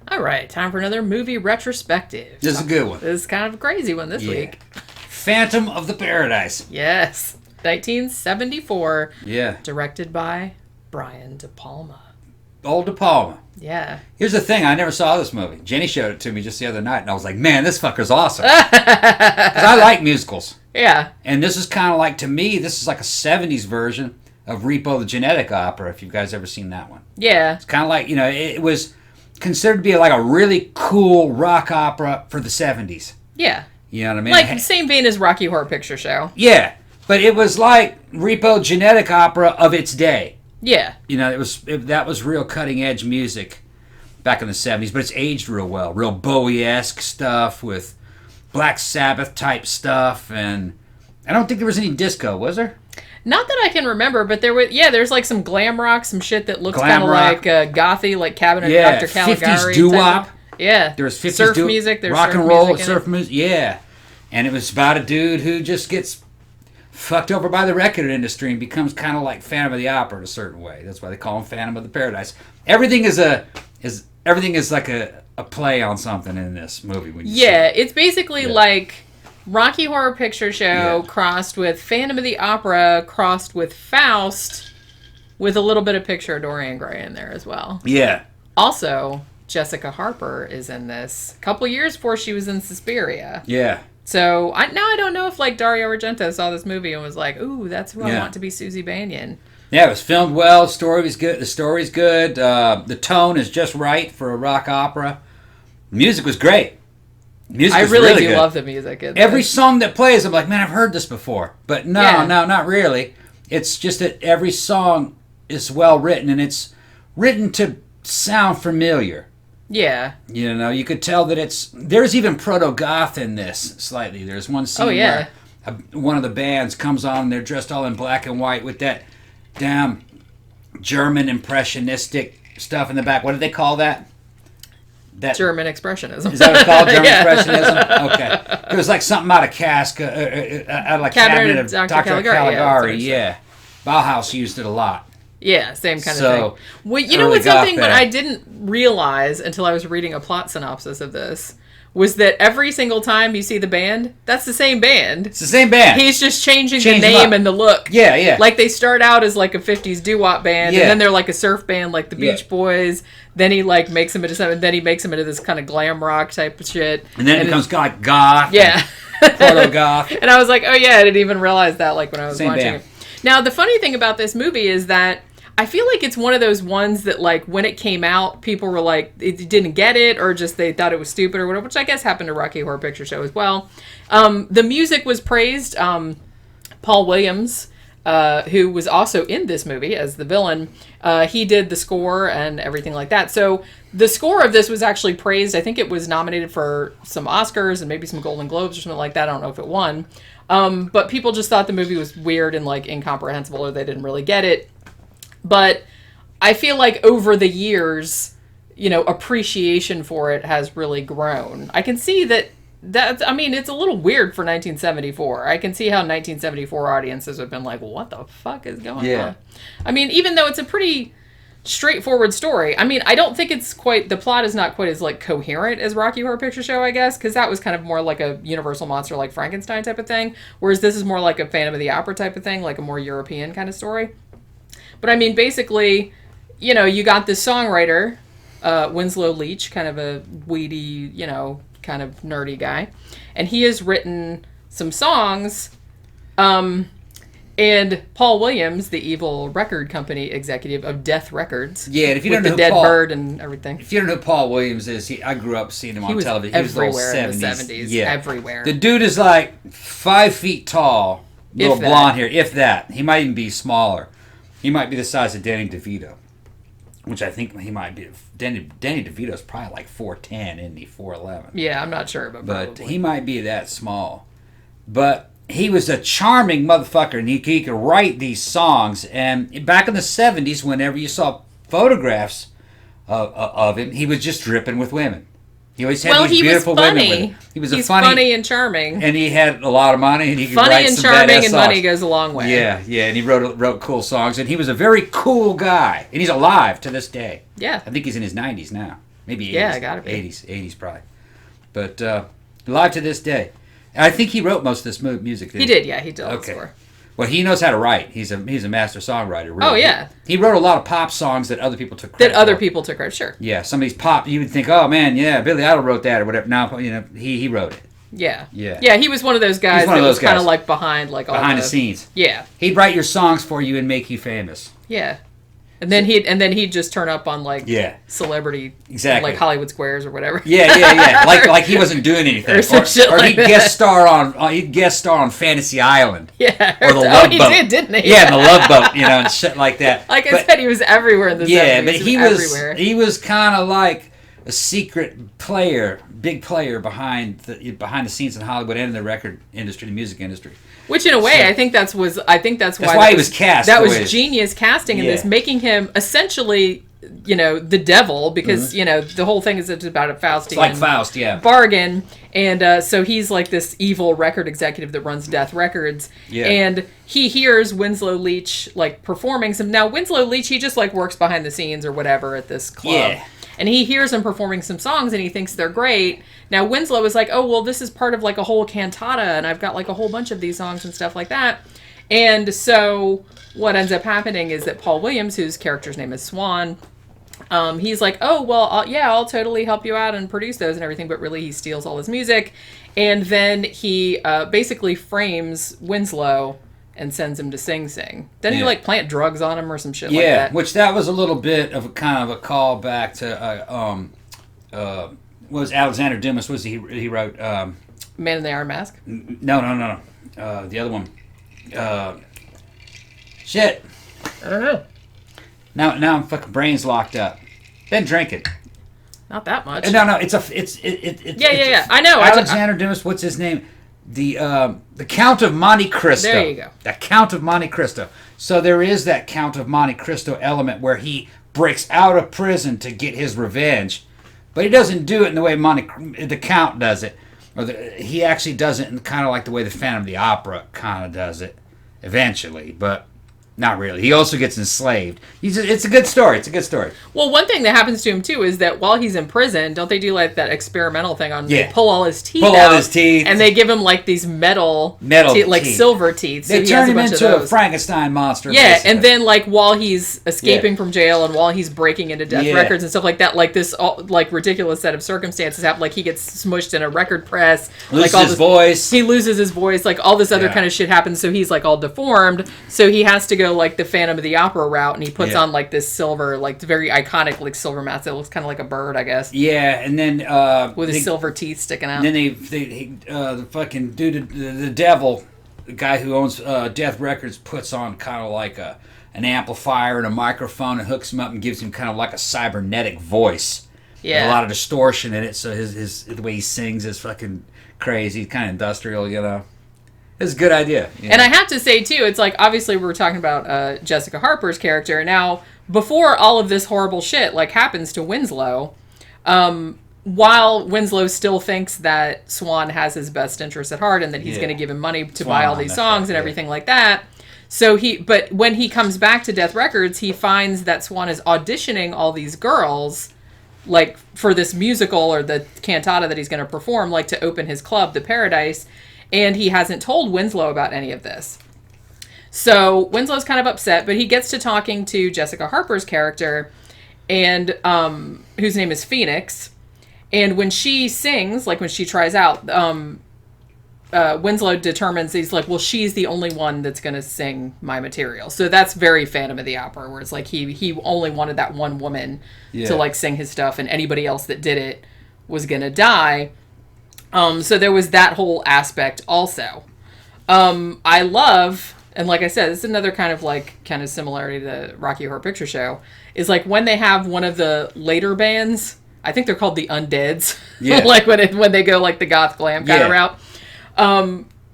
All right, time for another movie retrospective. This is a good one. This is kind of a crazy one this week. Phantom of the Paradise. Yes. 1974. Yeah. Directed by Brian De Palma. Old De Palma. Yeah. Here's the thing. I never saw this movie. Jenny showed it to me just the other night, and I was like, man, this fucker's awesome. Because I like musicals. Yeah. And this is kind of like, to me, this is like a 70s version of Repo the Genetic Opera, if you guys ever seen that one. Yeah. It's kind of like, it was considered to be like a really cool rock opera for the 70s. Yeah. You know what I mean? Like, same vein as Rocky Horror Picture Show. Yeah. But it was like Repo Genetic Opera of its day. Yeah. That was real cutting edge music back in the 70s, but it's aged real well. Real Bowie-esque stuff with Black Sabbath type stuff, and I don't think there was any disco, was there? Not that I can remember, but there's like some glam rock, some shit that looks kind of like gothy, like Cabinet of Dr. Caligari. 50s doo-wop. Yeah. There was 50s surf music. There's rock surf and roll, music surf music. Yeah. And it was about a dude who just gets fucked over by the record industry and becomes kind of like Phantom of the Opera in a certain way. That's why they call him Phantom of the Paradise. Everything is like a play on something in this movie. It's basically like Rocky Horror Picture Show crossed with Phantom of the Opera crossed with Faust with a little bit of Picture of Dorian Gray in there as well. Yeah. Also, Jessica Harper is in this a couple years before she was in Suspiria. Yeah. So I don't know if like Dario Argento saw this movie and was like, "Ooh, that's who I want to be Susie Bannion." Yeah, it was filmed well. The story was good. The tone is just right for a rock opera. The music was great. I really do love the music. Every song that plays, I'm like, man, I've heard this before. But no, not really. It's just that every song is well written, and it's written to sound familiar. Yeah. You could tell that there's even proto-goth in this slightly. There's one scene where one of the bands comes on and they're dressed all in black and white with that damn German impressionistic stuff in the back. What do they call that? German expressionism. Is that what it's called? German expressionism? Okay. It was like something out of Cabinet of Dr. Caligari. Yeah. Bauhaus used it a lot. Yeah, same kind of thing. Well, you know what's something that I didn't realize until I was reading a plot synopsis of this was that every single time you see the band, that's the same band. It's the same band. He's just changing the name and the look. Yeah, yeah. Like they start out as like a 50s doo-wop band, and then they're like a surf band like the Beach Boys. Then he like makes them into something. Then he makes them into this kind of glam rock type of shit. And then it becomes like goth. Yeah. Proto-goth. And I was like, oh yeah, I didn't even realize that like when I was watching band. it. Now, the funny thing about this movie is that I feel like it's one of those ones that, like, when it came out, people were like, it didn't get it, or just they thought it was stupid or whatever, which I guess happened to Rocky Horror Picture Show as well. The music was praised. Paul Williams, who was also in this movie as the villain, he did the score and everything like that. So the score of this was actually praised. I think it was nominated for some Oscars and maybe some Golden Globes or something like that. I don't know if it won. But people just thought the movie was weird and, like, incomprehensible, or they didn't really get it. But I feel like over the years, appreciation for it has really grown. I can see it's a little weird for 1974. I can see how 1974 audiences have been like, what the fuck is going on? I mean, even though it's a pretty straightforward story, I don't think the plot is not quite as, like, coherent as Rocky Horror Picture Show, I guess, because that was kind of more like a Universal monster like Frankenstein type of thing, whereas this is more like a Phantom of the Opera type of thing, like a more European kind of story. But basically, you got this songwriter, Winslow Leach, kind of a weedy, kind of nerdy guy. And he has written some songs. And Paul Williams, the evil record company executive of Death Records. Yeah, and if you don't know who Dead Bird and everything. If you don't know who Paul Williams is, I grew up seeing him on television. He was everywhere in the 70s. Yeah. Everywhere. The dude is like 5 feet tall, little blonde hair, if that. He might even be smaller. He might be the size of Danny DeVito, which I think he might be. Danny DeVito's probably like 4'10", isn't he? 4'11". Yeah, I'm not sure, but he might be that small. But he was a charming motherfucker, and he could write these songs. And back in the 70s, whenever you saw photographs of him, he was just dripping with women. He always had these beautiful women with him. He's funny and charming. And he had a lot of money, and he could funny write and some charming, badass and songs. money goes a long way. Yeah, and he wrote cool songs, and he was a very cool guy. And he's alive to this day. Yeah. I think he's in his 90s now. Maybe 80s. Yeah, gotta be. 80s probably. But live to this day. And I think he wrote most of this music. He did, yeah. He did all the score. Well, he knows how to write. He's a master songwriter. Really. Oh, yeah. He wrote a lot of pop songs that other people took credit for. Sure. Yeah, some of these pop, you would think, oh, man, yeah, Billy Idol wrote that or whatever. No, he wrote it. Yeah. Yeah. Yeah, he was one of those guys that was kind of like behind all the scenes. Yeah. He'd write your songs for you and make you famous. Yeah. And then he'd just turn up on celebrity exactly Hollywood Squares or whatever. Yeah. like he wasn't doing anything. Or he'd guest star on Fantasy Island. Yeah. Or the Love Boat. He did, didn't he? Yeah, the Love Boat, and shit like that. Like I said, he was everywhere in the 70s. Yeah, but everywhere. He was kind of like a secret player, big player behind the scenes in Hollywood and in the record industry, the music industry. Which, in a way, I think that's why he was cast. That was genius casting in this, making him essentially, the devil, because the whole thing is about a Faustian. It's like Faust, yeah. Bargain, and so he's like this evil record executive that runs Death Records, and he hears Winslow Leach performing some. Now Winslow Leach, he just works behind the scenes or whatever at this club. Yeah. And he hears him performing some songs, and he thinks they're great. Now, Winslow is like, oh, well, this is part of, a whole cantata, and I've got, a whole bunch of these songs and stuff like that. And so what ends up happening is that Paul Williams, whose character's name is Swan, he's like, oh, well, I'll totally help you out and produce those and everything, but really he steals all his music. And then he basically frames Winslow and sends him to Sing Sing. Doesn't he plant drugs on him or some shit like that? Yeah, which that was a little bit of a kind of a callback to what was Alexander Dumas? Was he wrote Man in the Iron Mask? No. The other one. Shit. I don't know. Now I'm fucking brains locked up. Been drinking. Not that much. No. It's I know. Alexander Dumas. What's his name? The Count of Monte Cristo. There you go. The Count of Monte Cristo. So there is that Count of Monte Cristo element where he breaks out of prison to get his revenge, but he doesn't do it in the way the Count does it. He actually does it in kind of like the way the Phantom of the Opera kind of does it eventually, but not really. He also gets enslaved. It's a good story. Well, one thing that happens to him, too, is that while he's in prison, don't they do, that experimental thing on... Yeah. They pull all his teeth out. And they give him, these metal teeth. Silver teeth. They turn him into a Frankenstein monster, yeah, basically. And then, while he's escaping from jail and while he's breaking into Death Records and stuff like that, this, ridiculous set of circumstances happen. He gets smushed in a record press. Loses his voice. He loses his voice. All this other kind of shit happens, so he's, all deformed. So he has to go the Phantom of the Opera route, and he puts on this silver, very iconic silver mask that looks kind of like a bird, I guess. Yeah, and then with his silver teeth sticking out. And then the fucking dude, the devil, the guy who owns Death Records, puts on kind of an amplifier and a microphone and hooks him up and gives him kind of a cybernetic voice. Yeah, with a lot of distortion in it. So the way he sings is fucking crazy, kind of industrial, It's a good idea. And I have to say, too, it's obviously we're talking about Jessica Harper's character. Now, before all of this horrible shit, happens to Winslow, while Winslow still thinks that Swan has his best interests at heart and that he's going to give him money to buy all these songs and everything like that. But when he comes back to Death Records, he finds that Swan is auditioning all these girls, for this musical or the cantata that he's going to perform, to open his club, the Paradise. And he hasn't told Winslow about any of this. So Winslow's kind of upset, but he gets to talking to Jessica Harper's character, and whose name is Phoenix. And when she sings, when she tries out, Winslow determines, he's well, she's the only one that's going to sing my material. So that's very Phantom of the Opera, where it's he only wanted that one woman to sing his stuff, and anybody else that did it was going to die. So there was that whole aspect also. I love, and like I said, it's another kind of similarity to Rocky Horror Picture Show, is when they have one of the later bands, I think they're called the Undeads, when they go the goth glam kind of route.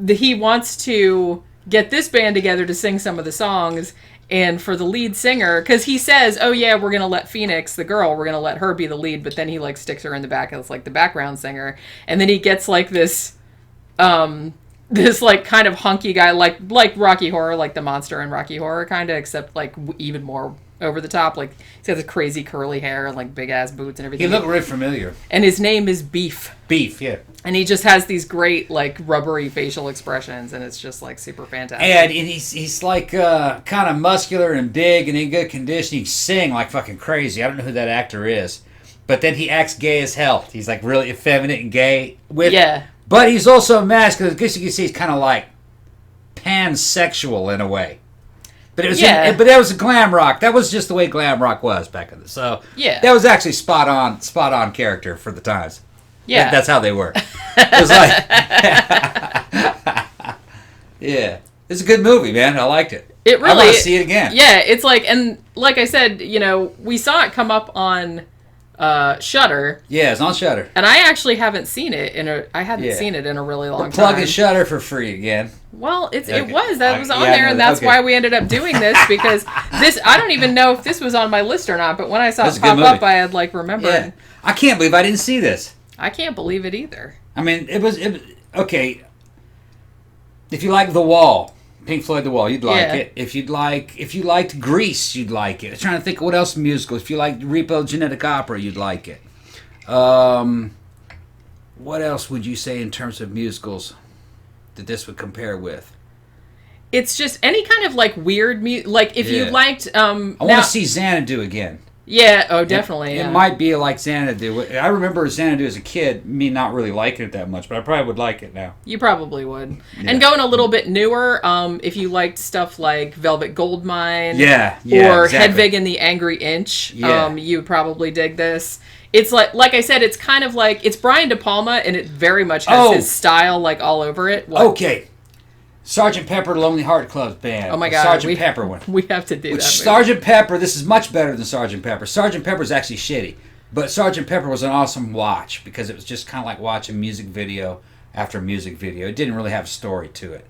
He wants to get this band together to sing some of the songs. And for the lead singer, because he says, oh yeah, we're going to let Phoenix, the girl, we're going to let her be the lead, but then he sticks her in the back as the background singer. And then he gets this kind of hunky guy, like Rocky Horror, the monster in Rocky Horror kind of, except even more over the top. Like, he's got this crazy curly hair and, like, big-ass boots and everything. He looked really familiar. And his name is Beef. Beef, yeah. And he just has these great, like, rubbery facial expressions, and it's just, like, super fantastic. And he's like, kind of muscular and big and in good condition. He can sing like fucking crazy. I don't know who that actor is. But then he acts gay as hell. He's, like, really effeminate and gay. But he's also masculine. I guess you can see he's kind of, like, pansexual in a way. But it was but that was a glam rock. That was just the way glam rock was back in the so. Yeah. That was actually spot on character for the times. Yeah. That's how they were. It was like yeah. It's a good movie, man. I liked it. It really, I want to see it again. Yeah, it's like, and like I said, you know, we saw it come up on Shudder. Yeah, it's on Shudder. And I actually haven't seen it I hadn't seen it in a really long time. Plug in Shudder for free again. Well, it was on there, and that's why we ended up doing this, because I don't even know if this was on my list or not, but when I saw it pop up, I had, like, remembered. Yeah. I can't believe I didn't see this. I can't believe it either. I mean, it was okay. If you like The Wall, Pink Floyd The Wall, you'd like it. If you liked Grease, you'd like it. I'm trying to think of what else musical. If you liked Repo Genetic Opera, you'd like it. What else would you say in terms of musicals that this would compare with? It's just any kind of, like, weird like, if you liked I want to see Xanadu again. Yeah, oh, definitely. It might be like Xanadu. I remember Xanadu as a kid, me not really liking it that much, but I probably would like it now. You probably would. Yeah. And going a little bit newer, if you liked stuff like Velvet Goldmine, or Hedwig and the Angry Inch, you would probably dig this. It's like I said, it's kind of like, it's Brian De Palma, and it very much has his style, like, all over it. Okay. Sgt. Pepper Lonely Heart Club Band. Oh my God. Sgt. Pepper one. We have to do that. Sgt. Pepper, this is much better than Sgt. Pepper. Sgt. Pepper's actually shitty. But Sgt. Pepper was an awesome watch, because it was just kind of like watching music video after music video. It didn't really have a story to it.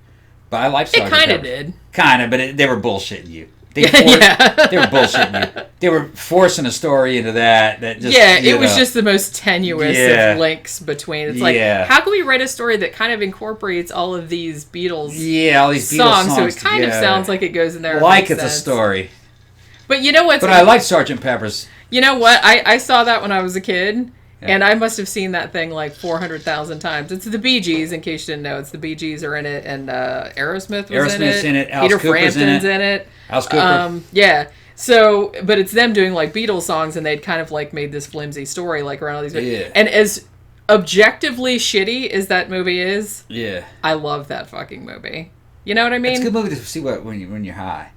But I liked Sgt. Pepper. It kind of did. Kind of, but they were bullshitting you. They were bullshitting you. They were forcing a story into that just, it was just the most tenuous of links between. It's like, how can we write a story that kind of incorporates all of these Beatles all these Beatles songs so it kind of sounds like it goes in there. Like it's a story. But you know what? But I like Sgt. Pepper's. You know what? I saw that when I was a kid. And I must have seen that thing like 400,000 times. It's the Bee Gees, in case you didn't know. It's the Bee Gees are in it, and Aerosmith was in it. Peter Frampton's in it. Alice Cooper. So, but it's them doing, like, Beatles songs, and they'd kind of, like, made this flimsy story, like, around all these. And as objectively shitty as that movie is, I love that fucking movie. You know what I mean? It's a good movie to see when you're high.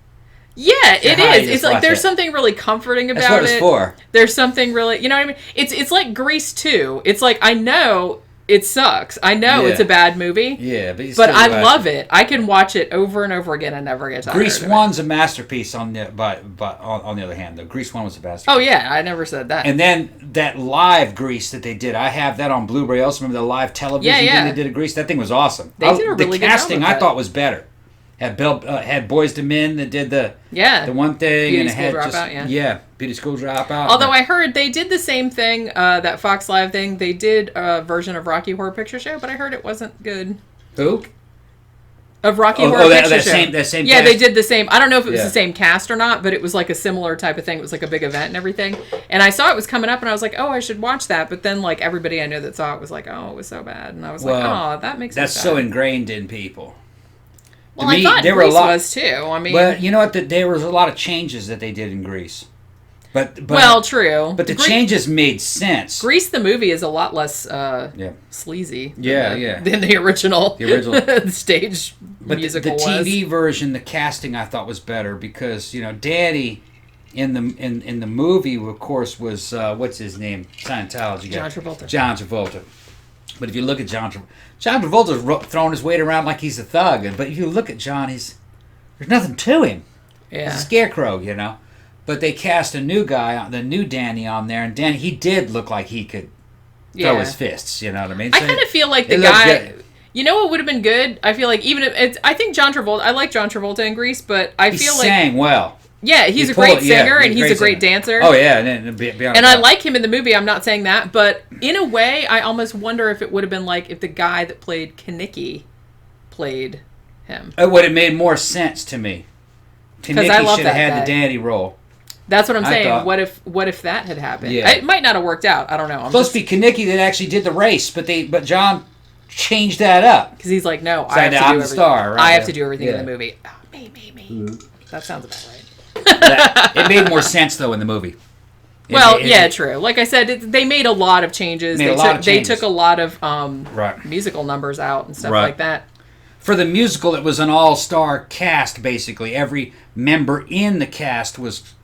Yeah, it is. It's like there's something really comforting about it. That's what it's for. There's something really, you know what I mean? It's like Grease 2. It's like, I know it sucks. I know it's a bad movie. Yeah, but I love it. I can watch it over and over again and never get tired. Grease 1's a masterpiece on the other hand, though. Grease 1 was a masterpiece. Oh yeah, I never said that. And then that live Grease that they did, I have that on Blu-ray. I also remember the live television thing they did at Grease. That thing was awesome. They did a really good job. The casting I thought was better. Had Boys to Men that did the one thing, Beauty and it School had Dropout, Beauty School Dropout. Although I heard they did the same thing, that Fox Live thing. They did a version of Rocky Horror Picture Show, but I heard it wasn't good. Who? Of Rocky Horror Picture Show. That same. Yeah, they did the same. I don't know if it was the same cast or not, but it was like a similar type of thing. It was like a big event and everything. And I saw it was coming up, and I was like, oh, I should watch that. But then, like, everybody I know that saw it was like, oh, it was so bad, and I was like, oh, that makes that's me sad. so ingrained in people. Well, I thought Grease was too. I mean, but you know what? There was a lot of changes that they did in Grease. But well, true. But the changes made sense. Grease the movie is a lot less sleazy. Than the original stage musical was. But the TV version, the casting I thought was better because Daddy in the movie, of course, was what's his name? Scientology guy. John Travolta. But if you look at John Travolta's throwing his weight around like he's a thug. But if you look at John, there's nothing to him. Yeah. He's a scarecrow, But they cast a new guy, the new Danny, on there, and Danny, he did look like he could throw his fists. You know what I mean? I kind of feel like the guy. You know what would have been good? I feel like I think John Travolta. I like John Travolta in Grease, but I feel like he sang well. Yeah, he's a great singer and he's a great dancer. Oh yeah, and I like him in the movie. I'm not saying that, but in a way, I almost wonder if it would have been like if the guy that played Kenickie played him. It would have made more sense to me. Kenickie I love should have that had guy. the Danny role. That's what I'm saying. What if that had happened? Yeah. It might not have worked out. I don't know. Supposed to be Kaneki that actually did the race, but John changed that up. Because he's like, no, I have to do everything. Star, right? I have to do everything in the movie. Oh, me. Mm-hmm. That sounds about right. It made more sense, though, in the movie. True. Like I said, they made a lot of changes. They took a lot of musical numbers out and stuff like that. For the musical, it was an all-star cast, basically. Every member in the cast was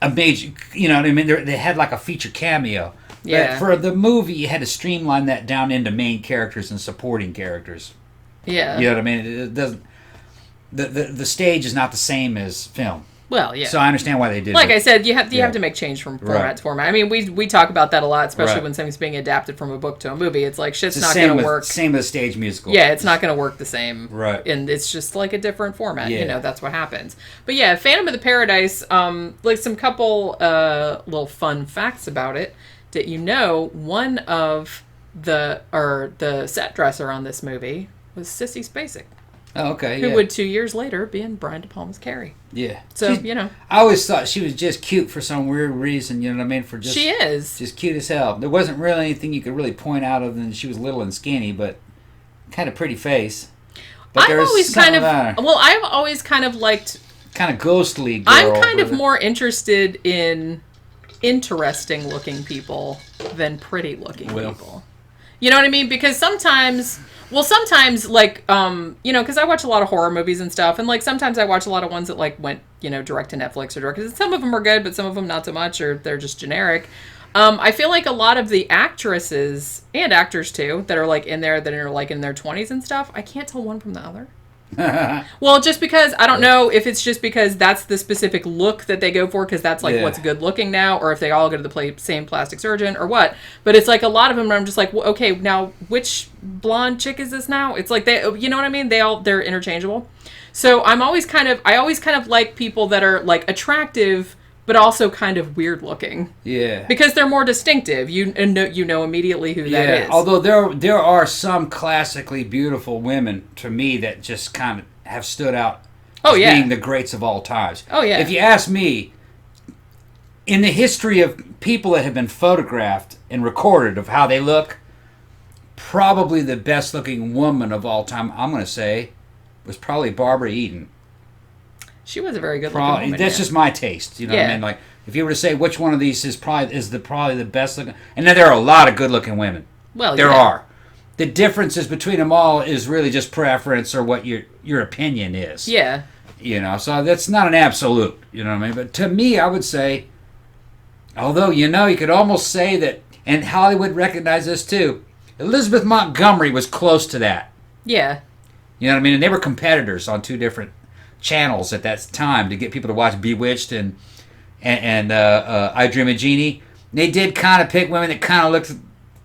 a major, you know what I mean? They had like a feature cameo. Yeah. But for the movie, you had to streamline that down into main characters and supporting characters. Yeah. You know what I mean? It doesn't. The stage is not the same as film. Well, yeah. So I understand why they did. Like I said, you have to make change from format to format. I mean, we talk about that a lot, especially when something's being adapted from a book to a movie. It's like shit's not going to work. Same with a stage musical. Yeah, it's not going to work the same. Right. And it's just like a different format. Yeah. You know, that's what happens. But yeah, Phantom of the Paradise. Like some couple little fun facts about it. Did you know one of the set dresser on this movie was Sissy Spacek? Oh, okay. Who would 2 years later be in Brian De Palma's Carrie. Yeah. So, you know. I always thought she was just cute for some weird reason, you know what I mean? She is. Just cute as hell. There wasn't really anything you could really point out other than she was little and skinny, but kind of pretty face. But I've always kind of liked... Kind of ghostly girl. I'm kind of more interested in interesting looking people than pretty looking people. You know what I mean? Because sometimes... like, you know, because I watch a lot of horror movies and stuff, and, like, sometimes I watch a lot of ones that, like, went, you know, direct to Netflix or direct, because some of them are good, but some of them not so much, or they're just generic. I feel like a lot of the actresses, and actors, too, that are, like, in there, that are, like, in their 20s and stuff, I can't tell one from the other. Well, just because, I don't know if it's just because that's the specific look that they go for, because that's, like, what's good looking now, or if they all go to the same plastic surgeon, or what. But it's, like, a lot of them, I'm just like, well, okay, now, which blonde chick is this now? It's like, you know what I mean? They're interchangeable. So I always kind of like people that are, like, attractive, but also kind of weird looking. Yeah. Because they're more distinctive. You know immediately who that is. Although there are some classically beautiful women to me that just kind of have stood out as being the greats of all times. Oh yeah. If you ask me, in the history of people that have been photographed and recorded of how they look, probably the best looking woman of all time, I'm going to say, was probably Barbara Eden. She was a very good looking woman. That's just my taste. You know what I mean? Like, if you were to say which one of these is probably the best looking, and then there are a lot of good looking women. Well, there are. The differences between them all is really just preference or what your opinion is. Yeah. You know, so that's not an absolute. You know what I mean? But to me, I would say, although you could almost say that, and Hollywood recognized this too. Elizabeth Montgomery was close to that. Yeah. You know what I mean? And they were competitors on two different channels at that time to get people to watch Bewitched and I Dream of Jeannie. They did kind of pick women that kind of looked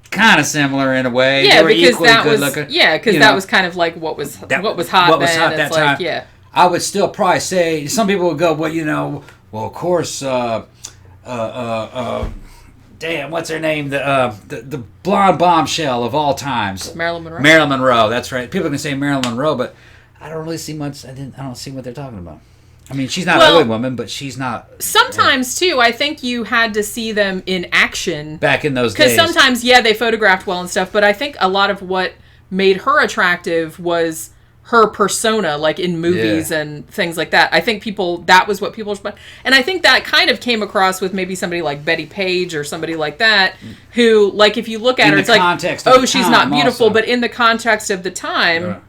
kind of similar in a way. Yeah, they were because that good was looking. Yeah, because that was kind of like what was hot. What was then. hot that time. Yeah. I would still probably say some people would go, well, of course. Damn, what's her name? The blonde bombshell of all times. Marilyn Monroe. Marilyn Monroe. That's right. People can say Marilyn Monroe, but I don't really see much. I don't see what they're talking about. I mean, she's not an ugly woman, but she's not. Sometimes too, I think you had to see them in action back in those days. Because sometimes, they photographed well and stuff, but I think a lot of what made her attractive was her persona, like in movies and things like that. I think that was what people, and I think that kind of came across with maybe somebody like Betty Page or somebody like that, who, like, if you look at her, it's like, she's not beautiful, but in the context of the time,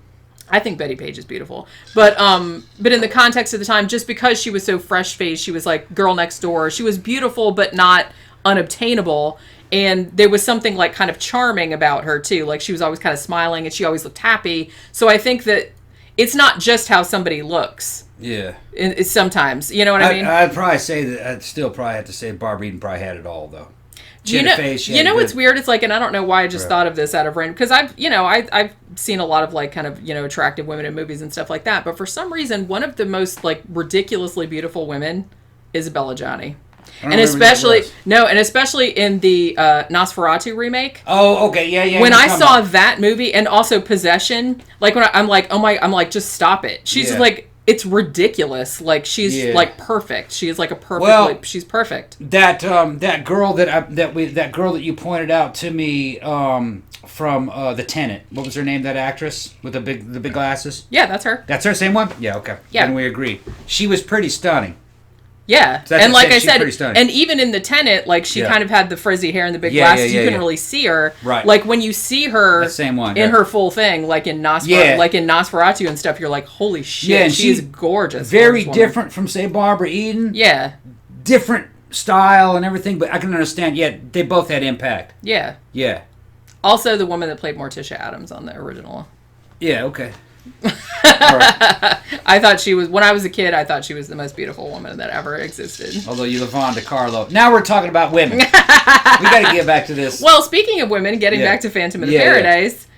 I think Betty Page is beautiful, but in the context of the time, just because she was so fresh-faced, she was like girl next door. She was beautiful, but not unobtainable. And there was something like kind of charming about her too. Like she was always kind of smiling and she always looked happy. So I think that it's not just how somebody looks. Yeah. It's sometimes, you know what I mean? I'd probably say that I'd still probably have to say Barbara Eden probably had it all though. What's weird? It's like, and I don't know why I just thought of this out of random, because I've seen a lot of like kind of, attractive women in movies and stuff like that. But for some reason, one of the most like ridiculously beautiful women is Bella Johnny. And especially in the Nosferatu remake. Oh, okay, yeah. When I saw that movie, and also Possession, like when I'm like, oh my, I'm like, just stop it. She's like it's ridiculous. Like, she's like perfect. She is like a perfect. Well, she's perfect. That girl that girl that you pointed out to me from The Tenant. What was her name? That actress with the big glasses. Yeah, that's her. That's her. Same one. Yeah. Okay. Yeah. Then we agree. She was pretty stunning. Yeah, So and like I said, and even in The Tenant, like she kind of had the frizzy hair and the big glasses. You couldn't really see her. Right. Like when you see her, that same one, in her full thing, like in Nosferatu and stuff, you're like, holy shit, she's gorgeous. Very different from, say, Barbara Eden. Yeah. Different style and everything, but I can understand. Yeah, they both had impact. Yeah. Yeah. Also, the woman that played Morticia Addams on the original. Yeah. Okay. All right. I thought she was, when I was a kid, I thought she was the most beautiful woman that ever existed. Although you Yvonne DiCarlo. Now we're talking about women. We got to get back to this. Well, speaking of women, getting back to Phantom of the Paradise,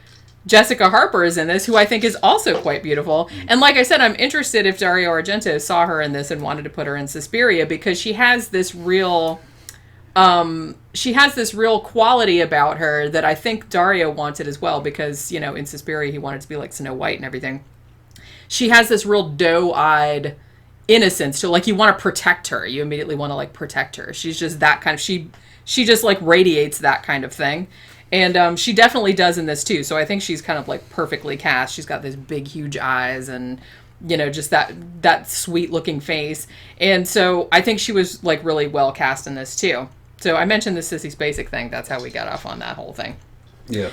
Jessica Harper is in this, who I think is also quite beautiful. And like I said, I'm interested if Dario Argento saw her in this and wanted to put her in Suspiria, because she has this real... quality about her that I think Dario wanted as well, because, you know, in Suspiria he wanted to be like Snow White and everything. She has this real doe-eyed innocence to, like, you want to protect her. You immediately want to, like, protect her. She's just that kind of, she just, like, radiates that kind of thing. And she definitely does in this too. So I think she's kind of, like, perfectly cast. She's got these big, huge eyes and, you know, just that sweet looking face. And so I think she was, like, really well cast in this too. So I mentioned the Sissy Spacek thing. That's how we got off on that whole thing. Yeah.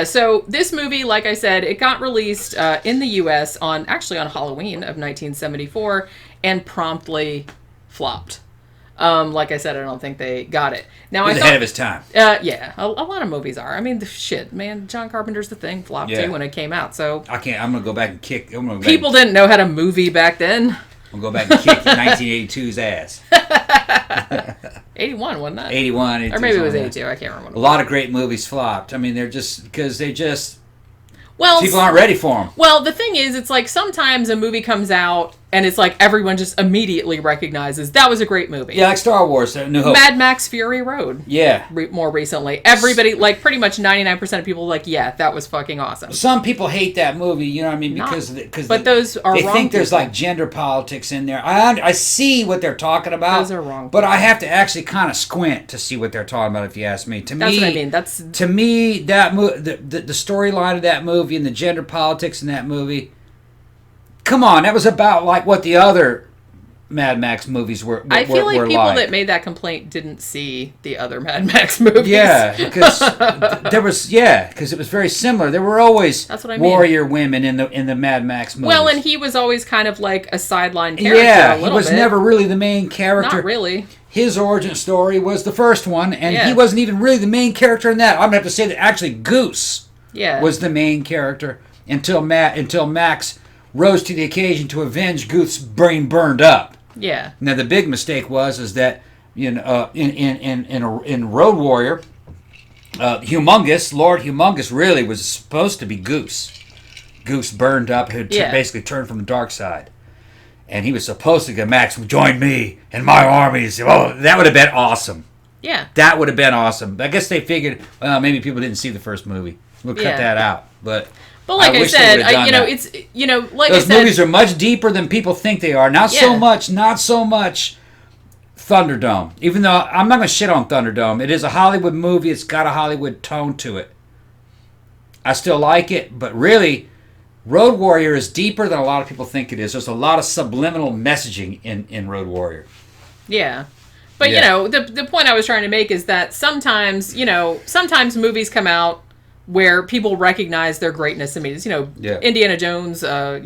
So this movie, like I said, it got released in the U.S. on Halloween of 1974 and promptly flopped. Like I said, I don't think they got it. Now, He was ahead of his time. Yeah, a lot of movies are. I mean, shit, man, John Carpenter's The Thing flopped too when it came out. So I'm going to go back and kick. People didn't know how to movie back then. I'm going to go back and kick 1982's ass. 81, wasn't that? 81, 82. Or maybe it was 82. I can't remember. A lot of great movies flopped. I mean, they're just because well, people aren't ready for them. Well, the thing is, it's like sometimes a movie comes out and it's like everyone just immediately recognizes that was a great movie. Yeah, like Star Wars, New Hope. Mad Max Fury Road. Yeah. More recently. Everybody, like pretty much 99% of people like, yeah, that was fucking awesome. Some people hate that movie, you know what I mean? But those are they wrong. They think there's people. like gender politics in there. I see what they're talking about. Those are wrong. But I have to actually kind of squint to see what they're talking about, if you ask me. That's what I mean. To me, that the storyline of that movie and the gender politics in that movie, come on, that was about like what the other Mad Max movies were. I feel like people that made that complaint didn't see the other Mad Max movies. Yeah, because because it was very similar. There were always warrior women in the Mad Max movies. Well, and he was always kind of like a sideline character. Yeah, he was never really the main character. Not really. His origin story was the first one, and he wasn't even really the main character in that. I'm gonna have to say that actually Goose was the main character until Max rose to the occasion to avenge Goose's brain burned up. Yeah. Now the big mistake was that in Road Warrior, Lord Humongous really was supposed to be Goose. Goose burned up, who basically turned from the dark side, and he was supposed to get Max, join me in my armies. Oh, that would have been awesome. Yeah. That would have been awesome. I guess they figured, well, maybe people didn't see the first movie. We'll cut that out, but. But like I said, like those movies are much deeper than people think they are. Not so much Thunderdome. Even though I'm not going to shit on Thunderdome. It is a Hollywood movie. It's got a Hollywood tone to it. I still like it, but really, Road Warrior is deeper than a lot of people think it is. There's a lot of subliminal messaging in Road Warrior. Yeah. But, the point I was trying to make is that sometimes movies come out where people recognize their greatness immediately. Indiana Jones, or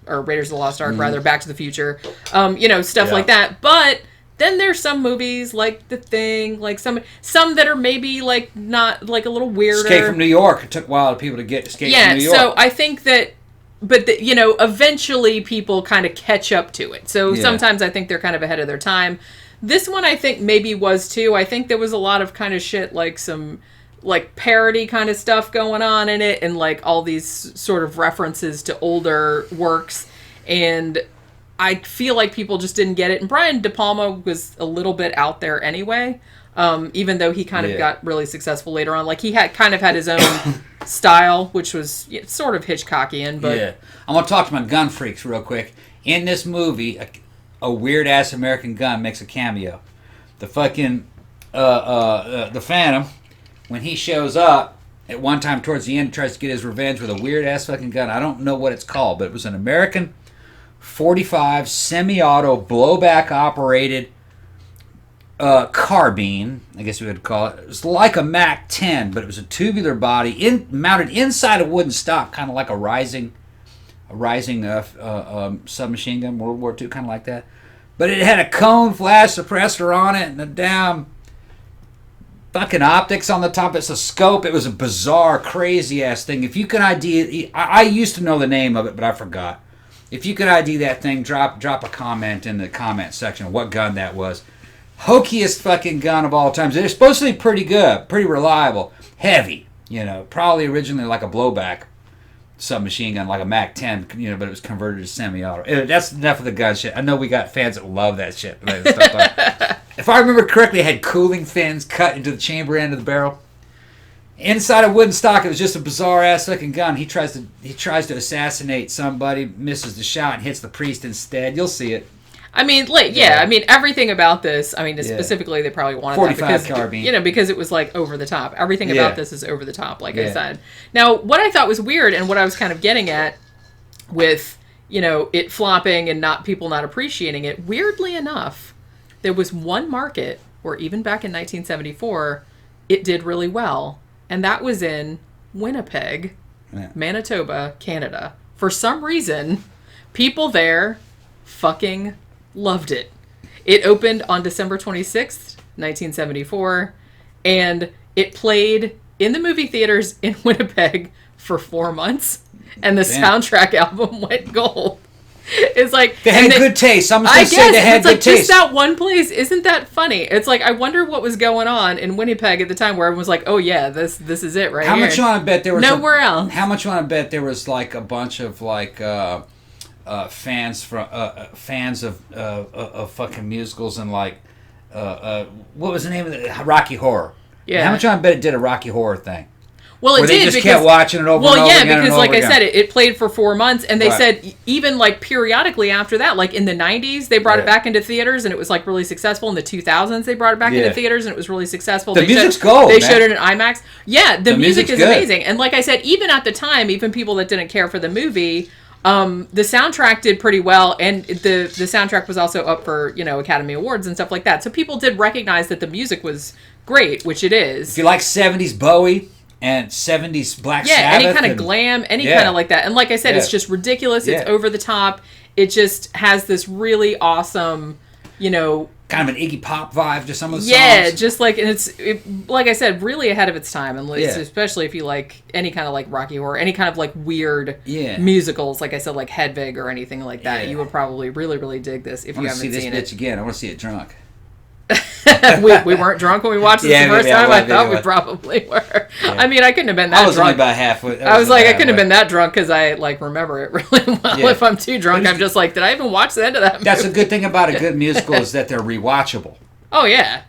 Raiders of the Lost Ark, rather, Back to the Future, stuff like that. But then there's some movies like The Thing, like some that are maybe like not like a little weirder. Escape from New York. It took a while for people to get Escape from New York. So I think that, but eventually people kind of catch up to it. So sometimes I think they're kind of ahead of their time. This one I think maybe was too. I think there was a lot of kind of shit, like some like parody kind of stuff going on in it, and like all these sort of references to older works, and I feel like people just didn't get it. And Brian De Palma was a little bit out there anyway, even though he kind of got really successful later on. Like he had his own style, which was sort of Hitchcockian. But I'm gonna talk to my gun freaks real quick. In this movie, a weird ass American gun makes a cameo. The fucking the Phantom, when he shows up at one time towards the end, tries to get his revenge with a weird ass fucking gun. I don't know what it's called, but it was an American 45 semi-auto blowback operated carbine, I guess we would call it. It was like a Mac 10, but it was a tubular body mounted inside a wooden stock, kind of like a rising submachine gun, World War II, kind of like that. But it had a cone flash suppressor on it and a damn fucking optics on the top. It's a scope. It was a bizarre, crazy ass thing. If you can ID, I used to know the name of it, but I forgot. If you could ID that thing, drop a comment in the comment section of what gun that was. Hokiest fucking gun of all times. They're supposed to be pretty good, pretty reliable, heavy. Probably originally like a blowback submachine gun, like a Mac 10, but it was converted to semi-auto. That's enough of the gun shit. I know we got fans that love that shit. If I remember correctly, it had cooling fins cut into the chamber end of the barrel. Inside a wooden stock, it was just a bizarre ass fucking gun. He tries to assassinate somebody, misses the shot, and hits the priest instead. You'll see it. I mean, I mean, everything about this. I mean, specifically, they probably wanted 45 that because carbine. Because it was like over the top. Everything about this is over the top, like I said. Now, what I thought was weird, and what I was kind of getting at with it flopping and people not appreciating it. Weirdly enough, there was one market where even back in 1974, it did really well, and that was in Winnipeg, Manitoba, Canada. For some reason, people there fucking loved it. It opened on December 26th, 1974, and it played in the movie theaters in Winnipeg for 4 months, and the soundtrack album went gold. It's like they had good taste. I'm just gonna say they had good taste. Just that one place, isn't that funny? It's like I wonder what was going on in Winnipeg at the time, where everyone was like, "Oh yeah, this is it right here." How much you want to bet there was nowhere else? How much you want to bet there was like a bunch of like fans of fucking musicals and like what was the name of it? Rocky Horror. Yeah. How much you want to bet it did a Rocky Horror thing? Well, it where did they just because kept watching it over and over again. Well, yeah, because like I said, it played for 4 months, and they Right. said even like periodically after that, like in the 90s, they brought it back into theaters, and it was like really successful. In the 2000s, they brought it back into theaters, and it was really successful. The music's gold. They showed it in IMAX. Yeah, the music is good. amazing, and like I said, even at the time, even people that didn't care for the movie. The soundtrack did pretty well, and the soundtrack was also up for Academy Awards and stuff like that. So people did recognize that the music was great, which it is. If you like 70s Bowie and 70s Black Sabbath, any kind of glam, any kind of like that. And like I said, it's just ridiculous. It's over the top. It just has this really awesome, kind of an Iggy Pop vibe to some of the songs. Yeah, just like, and it's like I said, really ahead of its time, and especially if you like any kind of like Rocky Horror, any kind of like weird musicals, like I said, like Hedwig or anything like that. You would probably really, really dig this if you haven't seen it. I want to see this bitch again. I want to see it drunk. we weren't drunk when we watched this the first time. I thought we probably were. Yeah. I mean, I couldn't have been that drunk. I was only about halfway. I was like, I couldn't have been that drunk because I like remember it really well. Yeah. If I'm too drunk, I'm just like, did I even watch the end of that movie? That's a good thing about a good musical is that they're rewatchable. Oh yeah.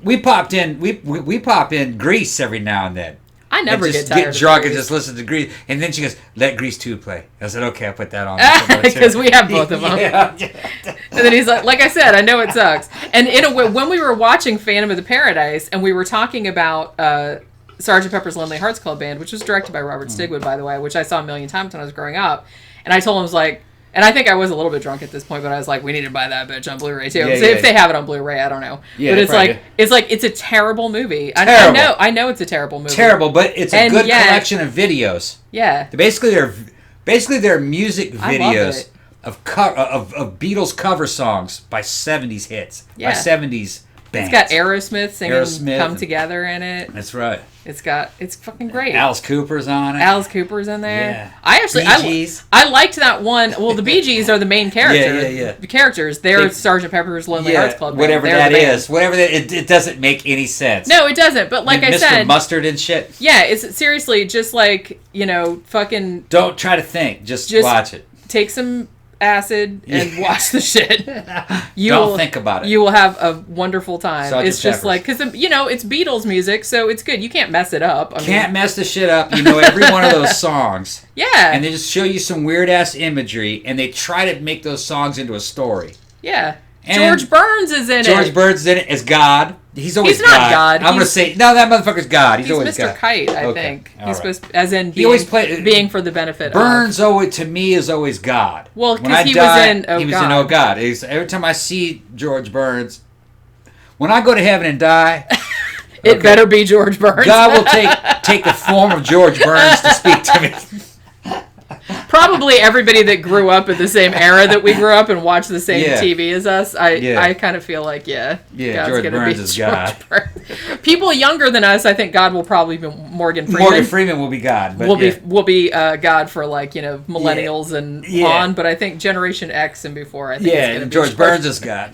We pop in Grease every now and then. I never get tired drunk and just listen to Grease. And then she goes, let Grease 2 play. I said, okay, I'll put that on. Because we have both of them. Yeah. And then he's like I said, I know it sucks. And in a way, when we were watching Phantom of the Paradise and we were talking about Sgt. Pepper's Lonely Hearts Club Band, which was directed by Robert Stigwood, by the way, which I saw a million times when I was growing up. And I told him, I was like, and I think I was a little bit drunk at this point, but I was like, we need to buy that bitch on Blu-ray too. If they have it on Blu-ray, I don't know. Yeah, but it's a terrible movie. Terrible. I know it's a terrible movie. Terrible, but it's a good collection of videos. Yeah. Basically they're music videos of Beatles cover songs by 70s hits. Yeah. By 70s bands. It's got Aerosmith singing Come Together in it. That's right. It's fucking great. Alice Cooper's on it. Alice Cooper's in there. Yeah. I liked that one. Well, the Bee Gees are the main characters. Yeah. The characters. They're Sgt. Pepper's Lonely Hearts Club Band. Whatever that is. It doesn't make any sense. No, it doesn't. But like I said, Mr. Mustard and shit. Yeah, it's seriously just like, fucking. Don't try to think. Just watch it. Take some acid and watch the shit. Don't think about it. You will have a wonderful time. Sgt. It's just Pepper's. like, because, it's Beatles music, so it's good. You can't mess it up. Can't mess the shit up. You know every one of those songs. Yeah. And they just show you some weird-ass imagery, and they try to make those songs into a story. Yeah. And George Burns is in it. George Burns is in it as God. He's always He's not God. I'm going to say, no, that motherfucker's God. He's always Mr. God. Kite, I Okay. think. All He's right. supposed as in He always played being for the benefit Burns of. always, to me, is always God. Well, When I because he die, was in Oh he was God. in Oh God. Every time I see George Burns, when I go to heaven and die, It better be George Burns. God will take the form of George Burns to speak to me. Probably everybody that grew up in the same era that we grew up and watched the same Yeah. TV as us. I kind of feel like, Yeah, God's George gonna Burns be is George God. Burns. People younger than us, I think God will probably be Morgan Freeman. Morgan Freeman will be God. But will be God for millennials and on, but I think Generation X and before. I think it's gonna be George Burns is God.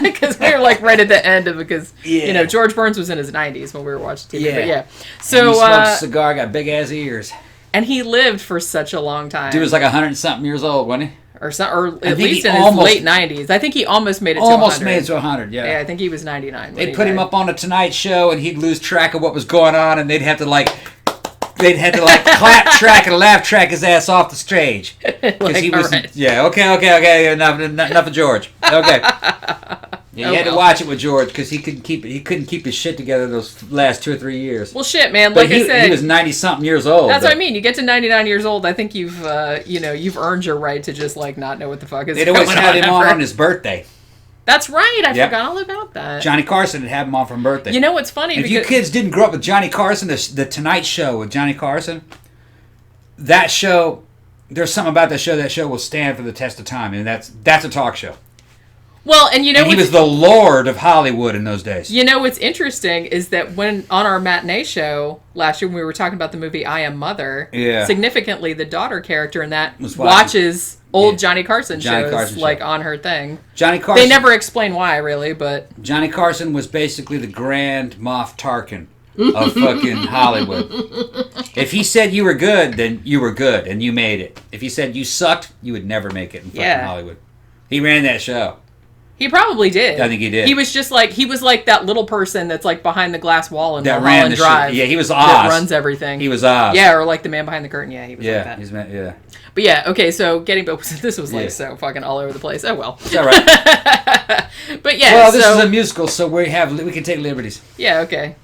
because we were right at the end of it because Yeah. George Burns was in his 90s when we were watching TV. Yeah. But so And he smoked a cigar, got big ass ears. and he lived for such a long time. Dude was like 100-something years old, wasn't he? or at think least he in almost- his late 90s. I think he almost made it to Almost 100. made it to 100, yeah. Yeah, I think he was 99. They'd put him up on the Tonight Show, and he'd lose track of what was going on, and they'd have to clap track and laugh track his ass off the stage. Because he was, alright. yeah, okay, enough of George. Okay. Yeah, you had to watch it with George because he couldn't keep his shit together those last 2 or 3 years. Well, shit, man. But I said, he was 90-something years old. that's what I mean. You get to 99 years old, I think you've earned your right to just not know what the fuck is They'd going always had him ever. on his birthday. That's right. I Yep. forgot all about that. Johnny Carson would have him on for birthday. You know what's funny? And if you kids didn't grow up with Johnny Carson, the Tonight Show with Johnny Carson, that show, there's something about that show will stand for the test of time, and that's a talk show. Well, and And he was the lord of Hollywood in those days. You know what's interesting is that when on our matinee show last year when we were talking about the movie I Am Mother, significantly the daughter character in that watches old Johnny Carson shows on her thing. Johnny Carson. They never explain why really, but Johnny Carson was basically the Grand Moff Tarkin of fucking Hollywood. If he said you were good, then you were good and you made it. If he said you sucked, you would never make it in fucking Hollywood. He ran that show. He probably did. I think he did. He was just like that little person that's behind the glass wall in that Mulholland Drive. Yeah, he was Oz. That runs everything. He was Oz. Yeah, or like the man behind the curtain. Yeah, he was like that. Yeah. But yeah, okay, so this was so fucking all over the place. Oh well. It's all right. But yeah, well, this is a musical, so we can take liberties. Yeah, okay.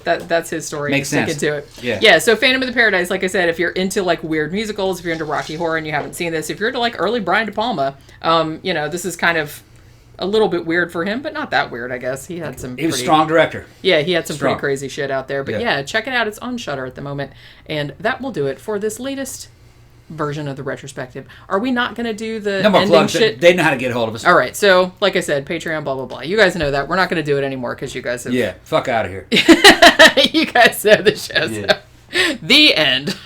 That's his story. Makes sense. Stick into it. Yeah. So Phantom of the Paradise, like I said, if you're into weird musicals, if you're into Rocky Horror and you haven't seen this, if you're into early Brian De Palma, this is kind of a little bit weird for him, but not that weird, I guess. He had some. He was a strong director. Yeah, he had some pretty crazy shit out there. But yeah, check it out. It's on Shudder at the moment, and that will do it for this latest version of the retrospective. Are we not going to do the ending plugs. shit? They know how to get a hold of us. All right. So, like I said, Patreon, blah blah blah. You guys know that we're not going to do it anymore because you guys have. Yeah, fuck out of here. You guys know the show. So. The end.